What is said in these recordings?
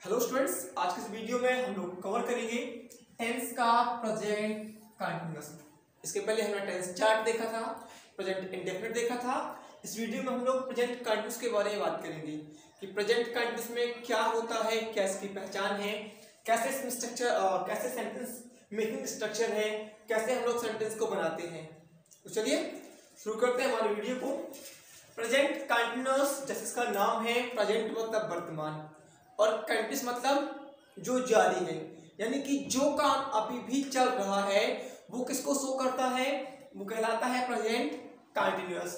Hello students, आज के इस वीडियो में हम लोग कवर करेंगे टेंस का प्रेजेंट कंटिन्यूअस। इसके पहले हमने टेंस चार्ट देखा था, प्रेजेंट इंडेफिनिट देखा था। इस वीडियो में हम लोग प्रेजेंट कंटिन्यूअस के बारे में बात करेंगे कि प्रेजेंट कंटिन्यूअस में क्या होता है, क्या इसकी पहचान है, कैसे इसमें स्ट्रक्चर, कैसे सेंटेंस मेकिंग स्ट्रक्चर है, कैसे हम लोग सेंटेंस को बनाते हैं। तो चलिए शुरू करते हैं हमारे वीडियो को। प्रेजेंट कंटिन्यूअस, जैसे इसका नाम है, प्रेजेंट मतलब वर्तमान और कंटिन्यूअस मतलब जो जारी है, यानी कि जो काम अभी भी चल रहा है वो किसको शो करता है, वो कहलाता है प्रेजेंट कंटिन्यूअस।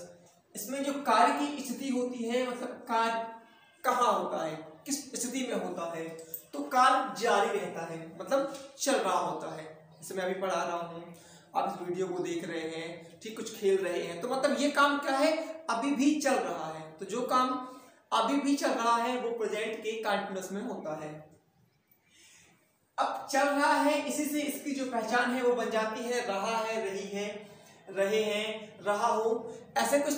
इसमें जो कार्य की स्थिति होती है, मतलब कार्य कहाँ होता है, किस स्थिति में होता है, तो कार्य जारी रहता है, मतलब चल रहा होता है। जैसे मैं अभी पढ़ा रहा हूँ, आप इस वीडियो को देख रहे हैं, ठीक, कुछ खेल रहे हैं, तो मतलब ये काम क्या है, अभी भी चल रहा है। तो जो काम अभी भी चल रहा है वो प्रेजेंट के कंटिन्यूअस में होता है। अब चल रहा है, इसी से इसकी जो पहचान है वो बन जाती है रहा है, रही है, रहे हैं, रहा हो। ऐसे कुछ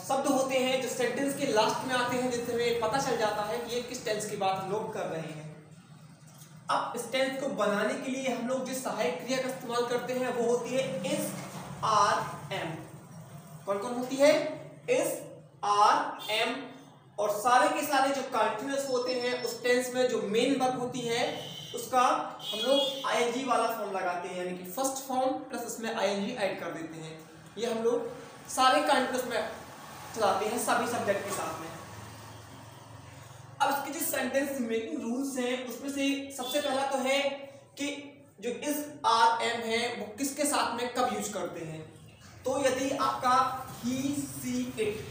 शब्द होते हैं जो सेंटेंस के लास्ट में आते हैं, जिससे हमें पता चल जाता है कि ये किस टेंस की बात हम लोग कर रहे हैं। अब इस टेंस को बनाने के लिए हम लोग जिस सहायक क्रिया का इस्तेमाल करते हैं वो होती है इस, आर, एम। कौन कौन होती है? इस, आर, एम। और सारे के सारे जो कंटिन्यूअस होते हैं उस टेंस में जो मेन वर्ब होती है उसका हम लोग आईएनजी वाला फॉर्म लगाते हैं, यानी कि फर्स्ट फॉर्म प्लस उसमें आईएनजी ऐड कर देते हैं। ये हम लोग सारे कंटिन्यूअस में चलाते हैं, सभी सब्जेक्ट के साथ में। अब इसके जो सेंटेंस मेकिंग रूल्स हैं उसमें से सबसे पहला तो है कि जो इस, आर, एम है वो किसके साथ में कब यूज करते हैं। तो यदि आपका ही, सी, इट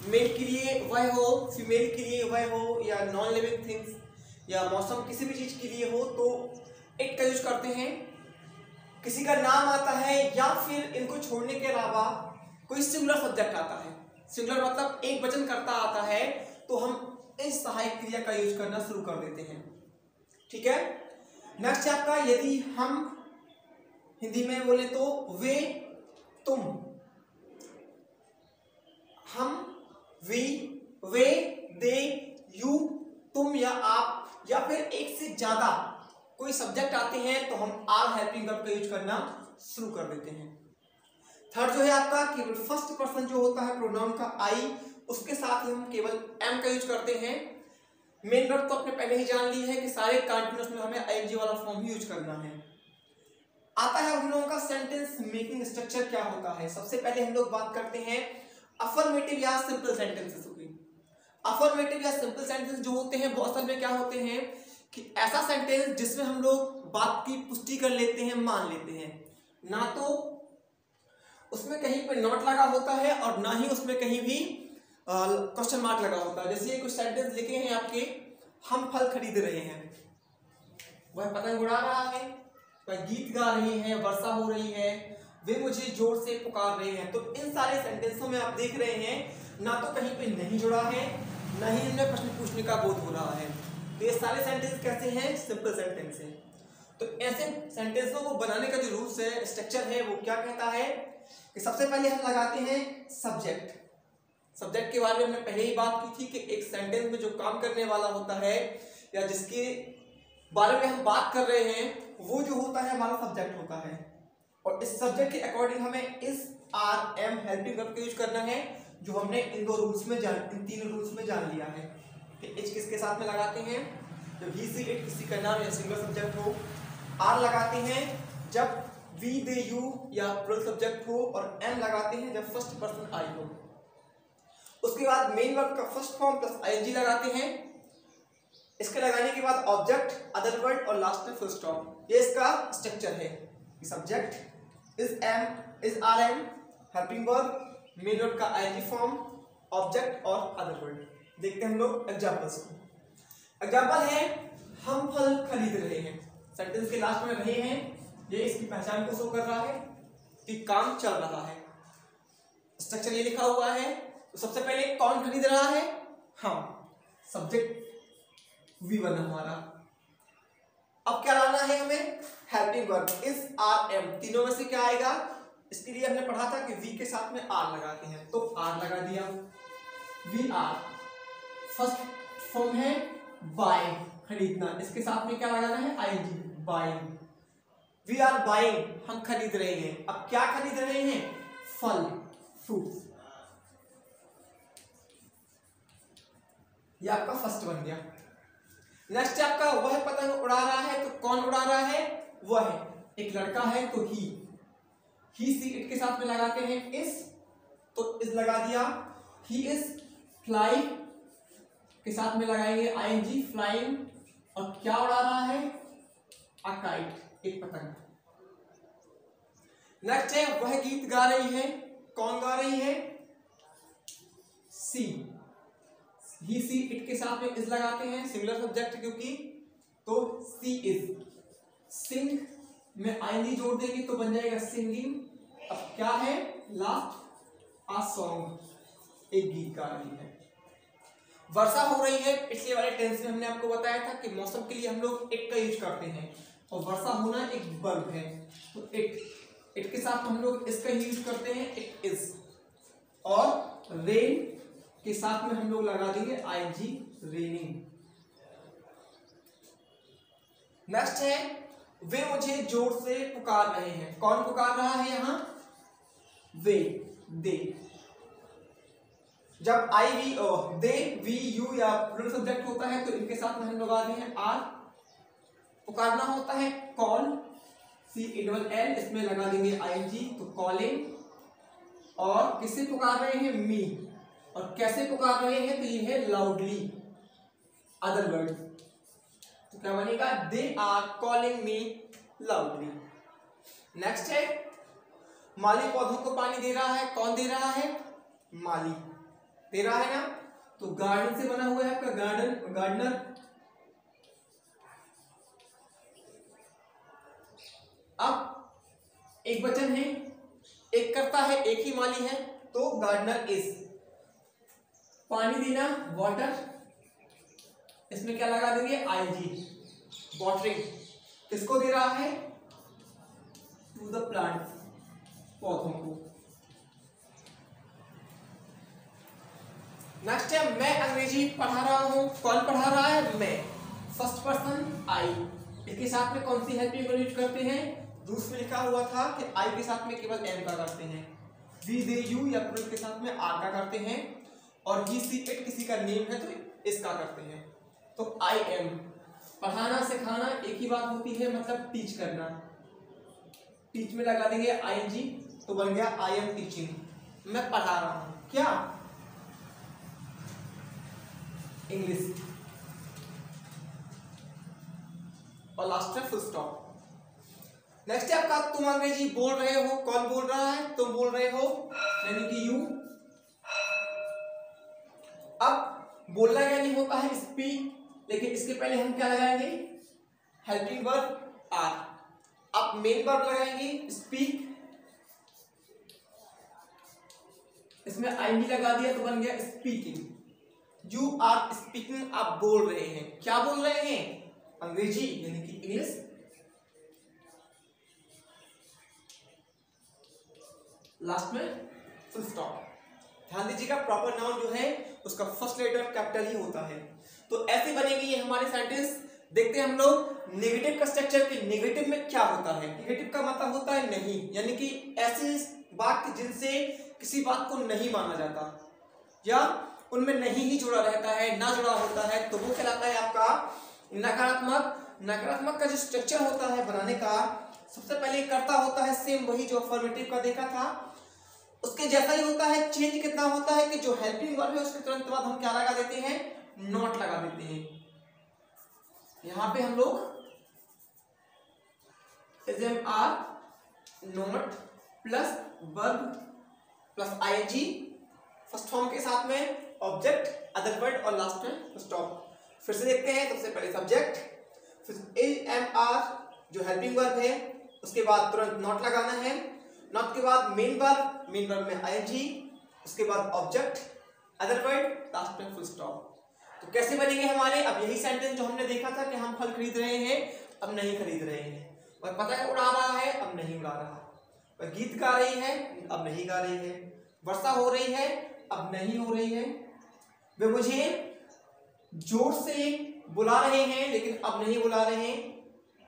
मेल के लिए वह हो, फीमेल के लिए वह हो, या नॉन लिविंग थिंग्स या मौसम किसी भी चीज के लिए हो, तो इट का यूज करते हैं। किसी का नाम आता है या फिर इनको छोड़ने के अलावा कोई सिंगुलर सब्जेक्ट आता है, सिंगुलर मतलब एक वचन करता आता है, तो हम इस सहायक क्रिया का यूज करना शुरू कर देते हैं। ठीक है। नेक्स्ट आपका, यदि हम हिंदी में बोले तो वे, तुम, हम, वी, वे, दे, यू, तुम या आप, या फिर एक से ज्यादा कोई सब्जेक्ट आते हैं तो हम आर हेल्पिंग वर्ब का यूज करना शुरू कर देते हैं। थर्ड जो है आपका, केवल फर्स्ट पर्सन जो होता है प्रोनाउन का आई, उसके साथ हम केवल एम का यूज करते हैं। मेन वर्ब तो आपने पहले ही जान ली है कि सारे कंटिन्यूअस में हमें आईएनजी वाला फॉर्म ही यूज करना है। आता है उन लोगों का सेंटेंस मेकिंग स्ट्रक्चर क्या होता है। सबसे पहले हम लोग बात करते हैं अफर्मेटिव या सिंपल सेंटेंसेस की। अफर्मेटिव या सिंपल सेंटेंस जो होते हैं वो असल में क्या होते हैं कि ऐसा सेंटेंस जिसमें हम लोग बात की पुष्टि कर लेते हैं, मान लेते हैं, ना तो उसमें कहीं पे नॉट लगा होता है और ना ही उसमें कहीं भी क्वेश्चन मार्क लगा होता है। जैसे ये कुछ सेंटेंस लिखे हैं आपके, हम फल खरीद रहे हैं, वह पतंग उड़ा रहा है, वह गीत गा रही है, वर्षा हो रही है, वे मुझे जोर से पुकार रहे हैं। तो इन सारे सेंटेंसों में आप देख रहे हैं ना तो कहीं पे नहीं जुड़ा है, ना ही इनमें प्रश्न पूछने का बोध हो रहा है। तो ये सारे सेंटेंस कैसे हैं? सिंपल सेंटेंस हैं। तो ऐसे सेंटेंसों को बनाने का जो रूल्स है, स्ट्रक्चर है, वो क्या कहता है कि सबसे पहले हम लगाते हैं सब्जेक्ट। सब्जेक्ट के बारे में हमने पहले ही बात की थी कि एक सेंटेंस में जो काम करने वाला होता है या जिसके बारे में हम बात कर रहे हैं वो जो होता है हमारा सब्जेक्ट होता है। और इस सब्जेक्ट के अकॉर्डिंग हमें इस, आर, एम हेल्पिंग वर्ब का यूज करना है, जो हमने इन तीन रूल्स में जान लिया है कि इच किसके साथ में लगाते हैं जब ही, सी, इट किसी का नाम या सिंगल सब्जेक्ट हो। आर लगाते हैं जब वी, दे, यू या प्लूरल सब्जेक्ट हो, और एम लगाते हैं जब फर्स्ट पर्सन आई हो। उसके बाद मेन वर्ब का फर्स्ट फॉर्म प्लस आईएनजी लगाते हैं। इसके लगाने के बाद ऑब्जेक्ट, अदर वर्ड और लास्ट में फुल स्टॉप। ये इसका स्ट्रक्चर है। Subject is am, is are, am helping verb, main verb का आईएनजी फॉर्म, ऑब्जेक्ट और अदर वर्ड। देखते हैं हम लोग एग्जांपल्स को। एग्जांपल है हम फल खरीद रहे हैं, सेंटेंस के लास्ट में रहे हैं, ये इसकी पहचान को शो कर रहा है कि काम चल रहा है। स्ट्रक्चर ये लिखा हुआ है। तो सबसे पहले कौन खरीद रहा है? हम, सब्जेक्ट वी बना हमारा। अब क्या लाना है हमें? हेल्पिंग वर्ब इस, आर, एम। तीनों में से क्या आएगा? इसके लिए हमने पढ़ा था कि वी के साथ में आर लगाते हैं, तो आर लगा दिया। वी आर फर्स्ट फॉर्म है, बाय खरीदना, इसके साथ में क्या लगाना है ING, buying. We are buying हम खरीद रहे हैं। अब क्या खरीद रहे हैं, फल, फ्रूट्स। ये आपका फर्स्ट बन गया। नेक्स्ट आपका वह पतंग उड़ा रहा है, तो कौन उड़ा रहा है, वह एक लड़का है तो ही सी इट के साथ में लगाते हैं इस, तो इस लगा दिया। ही इज फ्लाइंग के साथ में लगाएंगे आईएनजी, फ्लाइंग। और क्या उड़ा रहा है, अ काइट, एक पतंग। नेक्स्ट है वह गीत गा रही है, कौन गा रही है, सी। ही सी इट के साथ में इज लगाते हैं, सिंगुलर सब्जेक्ट क्योंकि, तो सी इज। सिंग में आईएनजी जोड़ देंगे तो बन जाएगा सिंगिंग। अब क्या है लास्ट, आ सॉन्ग, एक गीत गा रही है। वर्षा हो रही है, पिछले वाले टेंस में हमने आपको बताया था कि मौसम के लिए हम लोग इट का यूज करते हैं, और वर्षा होना एक वर्ब है, तो इट के साथ हम लोग इसका यूज करते हैं, इट इज। और रेन के साथ में हम लोग लगा देंगे आईएनजी, रेनिंग। नेक्स्ट है वे मुझे जोर से पुकार रहे हैं, कौन पुकार रहा है यहां, वे, दे। जब आई वी दे वी यू या प्लूरल सब्जेक्ट होता है तो इनके साथ में हम लोग आते हैं आर। पुकारना होता है कॉल, सी डबल एल, इसमें लगा देंगे आईएनजी, तो कॉलिंग। और किससे पुकार रहे हैं, मी। और कैसे पुकार रहे हैं, तो ये है लाउडली, अदर वर्ड। तो क्या बनेगा, they are calling me loudly. Next है माली पौधों को पानी दे रहा है, कौन दे रहा है, माली दे रहा है ना। तो गार्डन से बना हुआ है आपका गार्डन, गार्डनर। अब एक वचन है, एक करता है, एक ही माली है, तो गार्डनर इज। पानी देना, वाटर, इसमें क्या लगा देंगे आईएनजी, वाटरिंग। किसको दे रहा है, टू द प्लांट, पौधों को। नेक्स्ट है मैं अंग्रेजी पढ़ा रहा हूं, कौन पढ़ा रहा है, मैं, फर्स्ट पर्सन आई। इसके साथ में कौन सी हेल्पिंग वर्ब यूज करते हैं, रूल्स में लिखा हुआ था कि आई के साथ में केवल एम का करते हैं, वी दे यू या प्लूरल के साथ में आर का करते हैं, और ही सी इट किसी का नेम है तो इसका करते हैं। तो आई एम, पढ़ाना सिखाना एक ही बात होती है, मतलब टीच करना। टीच में लगा देंगे आईएनजी, तो बन गया आई एम टीचिंग, मैं पढ़ा रहा हूं, क्या, इंग्लिश। और लास्ट में फुल स्टॉप। नेक्स्ट है आपका तुम अंग्रेजी बोल रहे हो, कौन बोल रहा है, तुम बोल रहे हो, यानी कि यू। अब बोलना यानी होता है स्पीक, लेकिन इसके पहले हम क्या लगाएंगे, हेल्पिंग वर्ब आर। अब मेन वर्ब लगाएंगे स्पीक, इसमें आईएनजी लगा दिया तो बन गया स्पीकिंग। यू आर स्पीकिंग, आप बोल रहे हैं, क्या बोल रहे हैं, अंग्रेजी यानी कि इंग्लिश। लास्ट में फुल स्टॉप। ध्यान दीजिएगा प्रॉपर नाउन जो है उसका फर्स्ट लेटर कैपिटल ही होता है। तो ऐसे बनेगी ये हमारे सेंटेंस। देखते हैं हम लोग नेगेटिव का स्ट्रक्चर कि नेगेटिव में क्या होता है। नेगेटिव का मतलब होता है नहीं, यानी कि ऐसे वाक्य जिनसे किसी बात को नहीं माना जाता या उनमें नहीं ही जुड़ा रहता है, ना जुड़ा होता है, तो वो कहलाता है आपका नकारात्मक। नकारात्मक का जो स्ट्रक्चर होता है बनाने का, सबसे पहले कर्ता होता है सेम वही जो अफर्मेटिव का देखा था, उसके जैसा ही होता है। चेंज कितना होता है कि जो हेल्पिंग वर्ब है उसके तुरंत बाद हम क्या लगा देते हैं, नॉट लगा देते हैं। यहां पे हम लोग are not plus verb plus ING first form के साथ में ऑब्जेक्ट अदर वर्ड और लास्ट में स्टॉप। फिर से देखते हैं, सबसे पहले सब्जेक्ट, फिर आर जो हेल्पिंग वर्ब है, उसके बाद तुरंत नॉट लगाना है, नॉट के बाद मेन वर्ब में आईएनजी, उसके बाद ऑब्जेक्ट अदर वर्ड, लास्ट में फुल स्टॉप। तो कैसे बनेंगे हमारे, अब यही सेंटेंस जो हमने देखा था कि हम फल खरीद रहे हैं, अब नहीं खरीद रहे हैं, और पतंग उड़ा रहा है, अब नहीं उड़ा रहा, और गीत गा रही है, अब नहीं गा रही है, वर्षा हो रही है, अब नहीं हो रही है, वे मुझे जोर से बुला रहे हैं लेकिन अब नहीं बुला रहे हैं।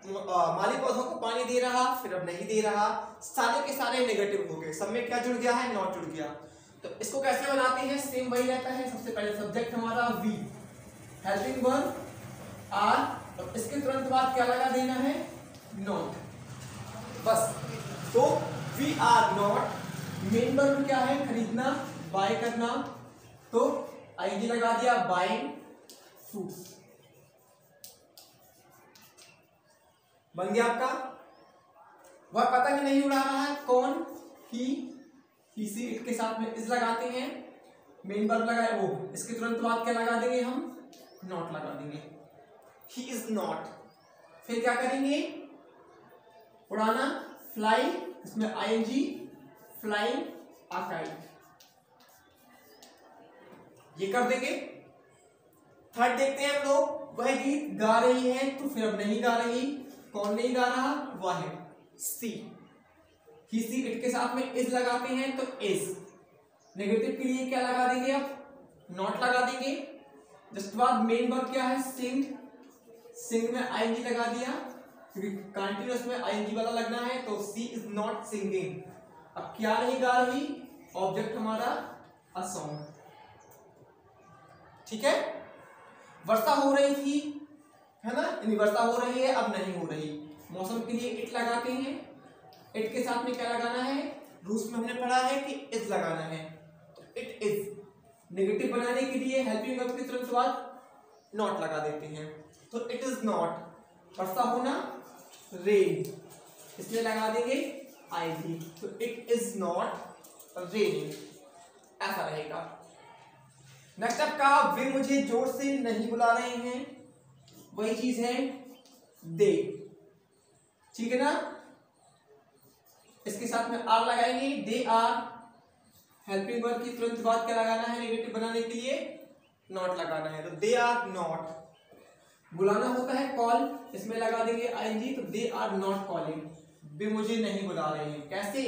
माली पौधों को पानी दे रहा, फिर अब नहीं दे रहा। सारे के सारे नेगेटिव हो गए, सब में क्या जुड़ गया है, नॉट जुड़ गया। तो इसको कैसे बनाते हैं, सेम वही रहता है। सबसे पहले सब्जेक्ट हमारा वी, हेल्पिंग वर्ब आर, और इसके तुरंत बाद क्या लगा देना है, नॉट, बस। तो we are not, main verb क्या है, खरीदना, बाय करना, तो आईजी लगा दिया, बाइंग फ्रूट्स, बन गया आपका। वह पतंग नहीं उड़ा रहा है, कौन, ही सी, इट के साथ में इस लगाते हैं, मेन वर्ब लगाए वो, इसके तुरंत बाद क्या लगा देंगे हम, नॉट लगा देंगे, ही इज नॉट। फिर क्या करेंगे, उड़ाना, फ्लाई, इसमें आईएनजी, फ्लाइंग अ काइट, ये कर देंगे। थर्ड देखते हैं हम लोग, वह गीत गा रही है, तो फिर अब नहीं गा रही, कौन नहीं गा रहा, वह है सी, ही सी, इट के साथ में इज लगाते हैं, तो इज। नेगेटिव के लिए क्या लगा देंगे, अब नॉट लगा देंगे। जस्ट बाद मेन वर्ब क्या है, सिंग, सिंग में आईएनजी लगा दिया, क्योंकि कंटीन्यूअस में आईएनजी वाला लगना है, तो सी इज नॉट सिंगिंग। अब क्या नहीं गा रही, ऑब्जेक्ट हमारा अ सॉन्ग, ठीक है। वर्षा हो रही थी, है ना, यानी वर्षा हो रही है, अब नहीं हो रही। मौसम के लिए इट लगाते हैं, इट के साथ में क्या लगाना है, रूल्स में हमने पढ़ा है कि इज लगाना है, तो इट इज। नेगेटिव बनाने के लिए हेल्पिंग वर्ब के तुरंत बाद नॉट लगा देते हैं, तो इट इज नॉट। वर्षा होना, रेन, इसमें लगा देंगे आईडी, तो इट इज नॉट रेनिंग, ऐसा रहेगा। नेक्स्ट आपका, वे मुझे जोर से नहीं बुला रहे हैं, वही चीज है दे, ठीक है ना। इसके साथ में आर लगाएंगे, दे आर, हेल्पिंग वर्ब की तुरंत बाद क्या लगाना है, नेगेटिव बनाने के लिए नॉट लगाना है, तो दे आर नॉट। बुलाना होता है कॉल, इसमें लगा देंगे आईएनजी, तो दे आर नॉट कॉलिंग, वे मुझे नहीं बुला रहे हैं। कैसे,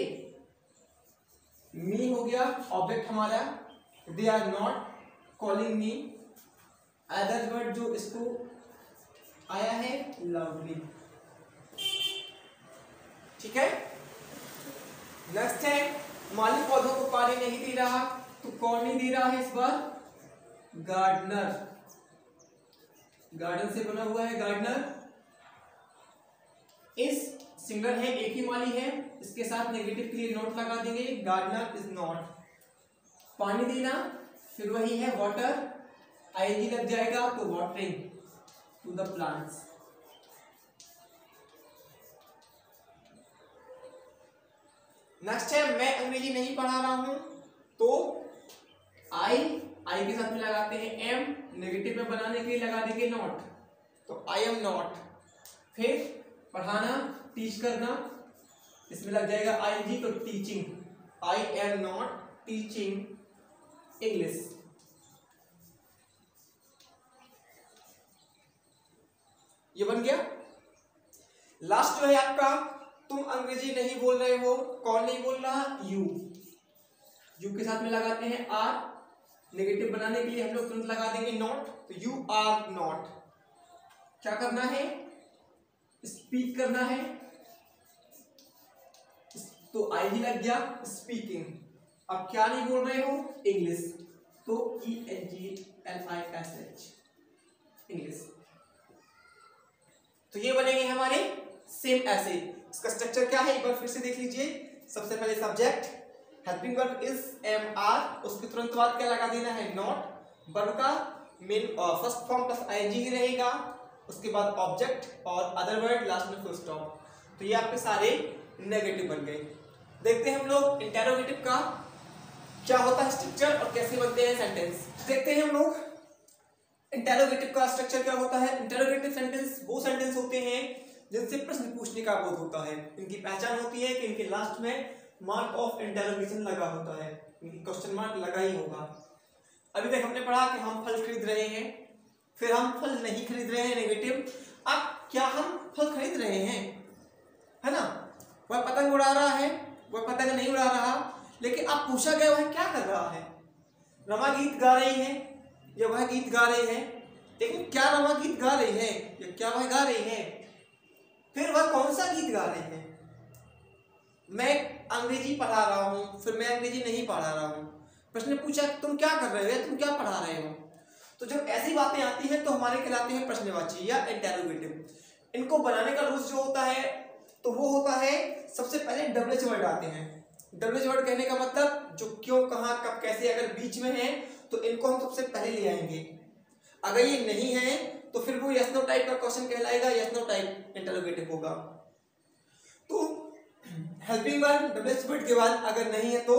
मी हो गया ऑब्जेक्ट हमारा, they are not calling me, other word जो इसको आया है, लवली, ठीक है। नेक्स्ट है, माली पौधों को पानी नहीं दे रहा, तो कौन नहीं दे रहा है इस बार, गार्डनर, गार्डन से बना हुआ है गार्डनर। इस सिंगल है, एक ही माली है, इसके साथ नेगेटिव के लिए नॉट लगा देंगे, गार्डनर इज नॉट। पानी देना, फिर वही है वाटर, आईएनजी लग जाएगा, तो watering to the plants. Next है, मैं अंग्रेजी नहीं पढ़ा रहा हूं, तो आई के साथ में लगाते हैं एम, नेगेटिव में बनाने के लिए लगा देंगे नॉट, तो आई एम नॉट। फिर पढ़ाना, टीच करना, इसमें लग जाएगा आईएनजी, तो teaching, I am not teaching English. ये बन गया। लास्ट जो है आपका, तुम अंग्रेजी नहीं बोल रहे हो, कौन नहीं बोल रहा, यू, यू के साथ में लगाते हैं आर, नेगेटिव बनाने के लिए हम लोग तुरंत लगा देंगे नॉट, तो यू आर नॉट। क्या करना है, स्पीक करना है, तो आईडी लग गया, स्पीकिंग। अब क्या नहीं बोल रहे हो, इंग्लिश, तो ENGLISH, इंग्लिश। तो ये बनेंगे हमारे सेम ऐसे। इसका स्ट्रक्चर क्या है, एक बार फिर से देख लीजिए। सबसे पहले subject, helping verb is am are, उसके तुरंत बाद क्या लगा देना है, नॉट। वर्ब का main first form plus ING ही रहेगा, उसके बाद ऑब्जेक्ट और अदर वर्ड, लास्ट में फुल स्टॉप। तो ये आपके सारे नेगेटिव बन गए। देखते हैं हम लोग इंटेरोगेटिव का क्या होता है स्ट्रक्चर और कैसे बनते हैं सेंटेंस। देखते हैं हम लोग इंटेरोगेटिव का स्ट्रक्चर क्या होता है। इंटेरोगेटिव सेंटेंस वो सेंटेंस होते हैं जिनसे प्रश्न पूछने का बोध होता है। इनकी पहचान होती है कि इनके लास्ट में मार्क ऑफ इंटेरोगेशन लगा होता है, इनकी क्वेश्चन मार्क लगा ही होगा। अभी तक हमने पढ़ा कि हम फल खरीद रहे हैं, फिर हम फल नहीं खरीद रहे हैं, नेगेटिव। अब क्या हम फल खरीद रहे हैं, है ना। वह पतंग उड़ा रहा है, वह पतंग नहीं उड़ा रहा, लेकिन अब पूछा गया वह क्या कर रहा है। रमा गीत गा रही है या वह गीत गा रहे हैं, लेकिन क्या रमा गीत गा रही है या क्या वह गा रही है? फिर वह कौन सा गीत गा रही है? मैं अंग्रेजी पढ़ा रहा हूँ, फिर मैं अंग्रेजी नहीं पढ़ा रहा हूँ। प्रश्न ने पूछा तुम क्या कर रहे हो या तुम क्या पढ़ा रहे हो? तो जब ऐसी बातें आती हैं तो हमारे कहलाते हैं प्रश्नवाची या इंटेरोगेटिव। इनको बनाने का रूल्स जो होता है तो वो होता है सबसे पहले डब्ल्यूएच वर्ड आते हैं। डब्ल्यूएच वर्ड कहने का मतलब जो क्यों, कहाँ, कब, कैसे अगर बीच में है तो इनको हम सबसे पहले ले आएंगे। अगर ये नहीं है तो फिर वो यस नो टाइप का क्वेश्चन कहलाएगा, यस नो टाइप इंटरोगेटिव होगा। तो हेल्पिंग वर्ब डब्ल्यूएच वर्ड के बाद अगर नहीं है तो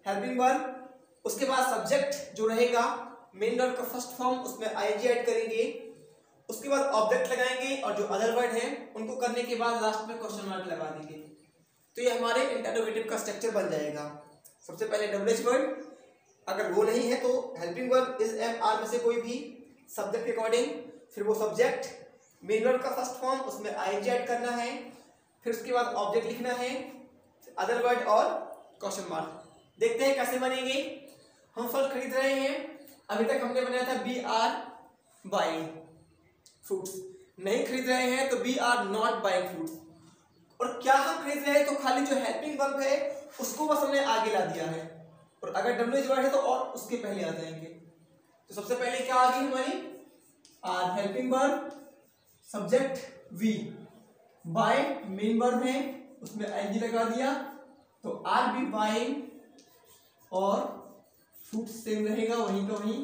हेल्पिंग वर्ब, उसके बाद सब्जेक्ट जो रहेगा मेन वर्ब का फर्स्ट फॉर्म, उसमें आईएनजी ऐड करेंगे, उसके बाद ऑब्जेक्ट लगाएंगे और जो अदर वर्ड है उनको करने के बाद लास्ट में क्वेश्चन मार्क लगा देंगे। तो ये हमारे इंटरोगेटिव का स्ट्रक्चर बन जाएगा। सबसे पहले डब्ल्यूएच वर्ड, अगर वो नहीं है तो helping verb is am are में से कोई भी सब्जेक्ट के अकॉर्डिंग, फिर वो सब्जेक्ट मेन वर्ब का फर्स्ट फॉर्म, उसमें आईएनजी ऐड करना है, फिर उसके बाद ऑब्जेक्ट लिखना है, अदर वर्ड और क्वेश्चन मार्क। देखते हैं कैसे बनेंगे। हम फल खरीद रहे हैं, अभी तक हमने बनाया था बी आर बाइंग फ्रूट्स। नहीं खरीद रहे हैं तो we are not buying fruits. और क्या हम खरीद रहे हैं तो खाली जो हेल्पिंग वर्ब है उसको बस हमने आगे ला दिया है, और अगर डब्ल्यूएच वर्ड है तो और उसके पहले आ जाएंगे। तो सबसे पहले क्या आ गई हमारी are helping verb, subject we, buy main verb है उसमें आईएनजी लगा दिया, तो आर बी बाइंग और फ्रूट सेम रहेगा वहीं का वहीं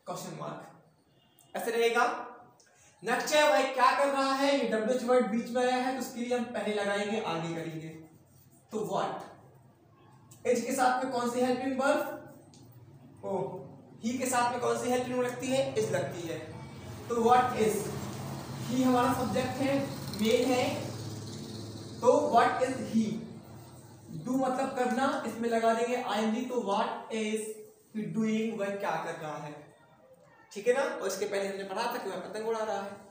क्वेश्चन मार्क ऐसे रहेगा। नेक्स्ट है भाई क्या कर रहा है, ये डब्ल्यूएच वर्ड बीच में आया है तो उसके लिए हम पहले लगाएंगे, आगे करेंगे। तो व्हाट, एज के साथ में कौन सी हेल्पिंग वर्ब, ओ ही के साथ में कौन सी हेल्पिंग वर्ब लगती है, इज लगती है। तो व्हाट इज, ही हमारा सब्जेक्ट है, मेल है, तो व्हाट इज ही, डू मतलब करना, इसमें लगा देंगे आईएनजी, तो व्हाट इज ही डूइंग, वह क्या कर रहा है, ठीक है ना। और इसके पहले हमने पढ़ा था कि वह पतंग उड़ा रहा है।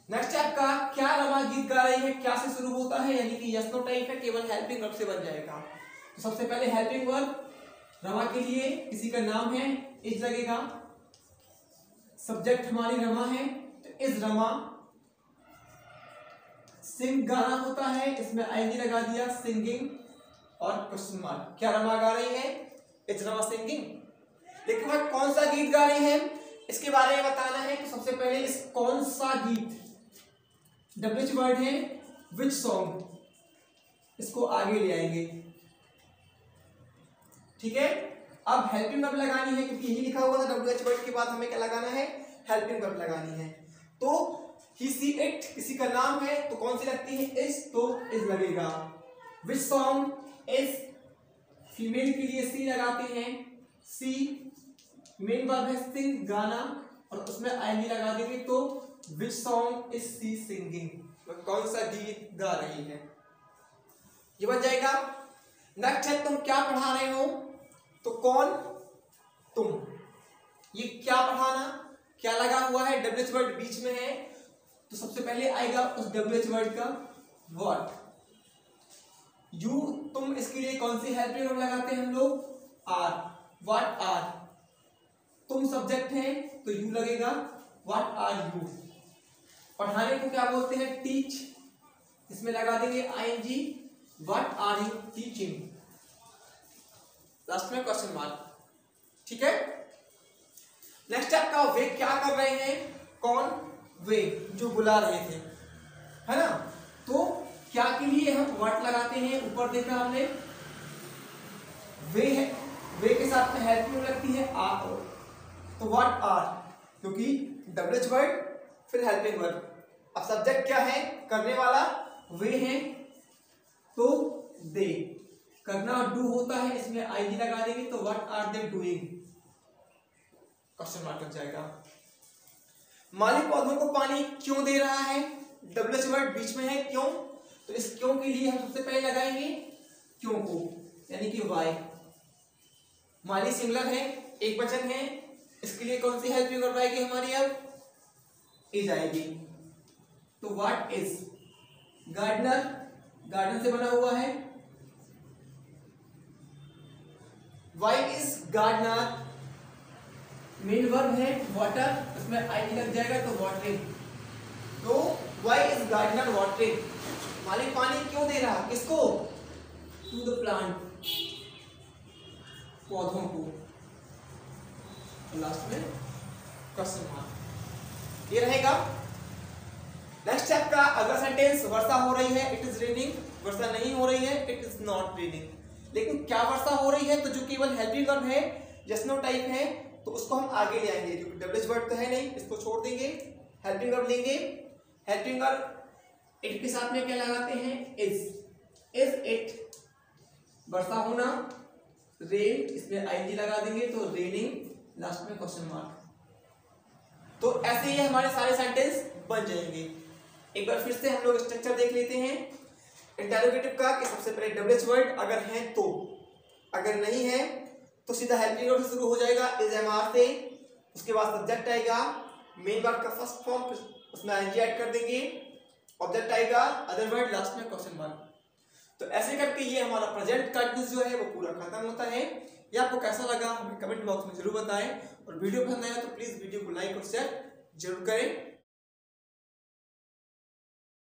नेक्स्ट आपका क्या रमा गीत गा रही है, क्या से शुरू होता है, यानी कि यस नो टाइप है, केवल हेल्पिंग वर्ब से बन जाएगा। तो सबसे पहले हेल्पिंग वर्ब रमा के लिए किसी का नाम है, इज लगेगा, सब्जेक्ट हमारी रमा है तो इज रमा, सिंग गाना होता है, इसमें आईएनजी लगा दिया, सिंगिंग और क्वेश्चन मार्क। क्या रमा गा रही है, इज रमा सिंगिंग। लेकिन वह कौन सा गीत गा रही है इसके बारे में बताना है। तो सबसे पहले इस कौन सा गीत, डब्ल्यूएच वर्ड है, विच सॉन्ग, इसको आगे ले आएंगे, ठीक है। अब हेल्पिंग वर्ब लगानी है क्योंकि यही लिखा हुआ था डब्ल्यूएच वर्ड के बाद हमें क्या लगाना है, हेल्पिंग वर्ब लगानी है। तो ही सी इट किसी का नाम है तो कौन सी लगती है, इज, तो इज लगेगा। विच सॉन्ग इज, फीमेल के लिए सी लगाते हैं, सी मेन वर्ब है सिंग गाना और उसमें आईएनजी लगा देंगे, तो which song is she singing, कौन सा गीत गा रही है, ये बन जाएगा। नेक्स्ट है तुम क्या पढ़ा रहे हो, तो कौन, तुम, ये क्या पढ़ाना, क्या लगा हुआ है, डब्ल्यूएच वर्ड बीच में है तो सबसे पहले आएगा उस डब्ल्यूएच वर्ड का व्हाट, यू, तुम, इसके लिए कौन सी हेल्पिंग वर्ब लगाते हैं हम लोग, आर, व्हाट आर, तुम सब्जेक्ट है तो यू लगेगा, व्हाट आर यू। पढ़ाने को क्या बोलते हैं, टीच, इसमें लगा देंगे ING, what are you teaching, last में क्वेश्चन मार्क, ठीक है। नेक्स्ट आपका वे क्या कर रहे हैं, कौन, वे जो बुला रहे थे, है ना। तो क्या के लिए हम व्हाट लगाते हैं, ऊपर देखा हमने, वे है, वे के साथ में हेल्पिंग लगती है आर, तो व्हाट आर, क्योंकि डब्ल्यूएच वर्ड फिर हेल्पिंग वर्ड। अब सब्जेक्ट क्या है, करने वाला वे है, तो दे, करना डू होता है, इसमें आईएनजी लगा देंगे, तो what are they doing, question mark लग जाएगा। माली पौधों को पानी क्यों दे रहा है, डब्ल्यूएच वर्ड बीच में है, क्यों, तो इस क्यों के लिए हम सबसे पहले लगाएंगे क्यों को, यानी कि वाई। माली सिंगुलर है, एक वचन है, इसके लिए कौन सी हेल्पिंग वर्ब आएगी हमारी, अब इज आएगी, तो व्हाट इज, गार्डनर, गार्डन से बना हुआ है, why is gardener main verb है वाटर, उसमें आई लग जाएगा तो वाटरिंग। तो व्हाई इज गार्डनर वाटरिंग, माली पानी क्यों दे रहा, किसको, टू द प्लांट, पौधों को। लास्ट में क्वेश्चन मार्क ये रहेगा। नेक्स्ट आपका अगला सेंटेंस, वर्षा हो रही है, इट इज रेनिंग, वर्षा नहीं हो रही है, इट इज नॉट रेनिंग। लेकिन क्या वर्षा हो रही है, तो जो केवल हेल्पिंग वर्ब है, जस्ट नो टाइप है, तो उसको हम आगे ले आएंगे, क्योंकि डब्ल्यूएच वर्ड तो है नहीं, इसको छोड़ देंगे, हेल्पिंग वर्ब लेंगे। हेल्पिंग वर्ब इट के साथ में क्या लगाते हैं, इज इट, वर्षा होना, रेन, इसमें आईएनजी लगा देंगे तो रेनिंग, लास्ट में क्वेश्चन मार्क। तो ऐसे ही हमारे सारे सेंटेंस बन जाएंगे। एक बार फिर से हम लोग स्ट्रक्चर देख लेते हैं इंटरोगेटिव का, कि सबसे पहले डब्ल्यूएच वर्ड अगर है तो, अगर नहीं है तो सीधा हेल्पिंग वर्ब से शुरू हो जाएगा, इज एमआर से, उसके बाद सब्जेक्ट आएगा, मेन वर्ब का फर्स्ट फॉर्म, उसमें आईएनजी ऐड कर देंगे, ऑब्जेक्ट आएगा, अदर वर्ड, लास्ट में क्वेश्चन मार्क। तो ऐसे करके ये हमारा प्रेजेंट कंटिन्यूस जो है वो पूरा खत्म होता है। ये आपको कैसा लगा हमें कमेंट बॉक्स में जरूर बताएं, और वीडियो पसंद आया तो प्लीज वीडियो को लाइक और शेयर जरूर करें।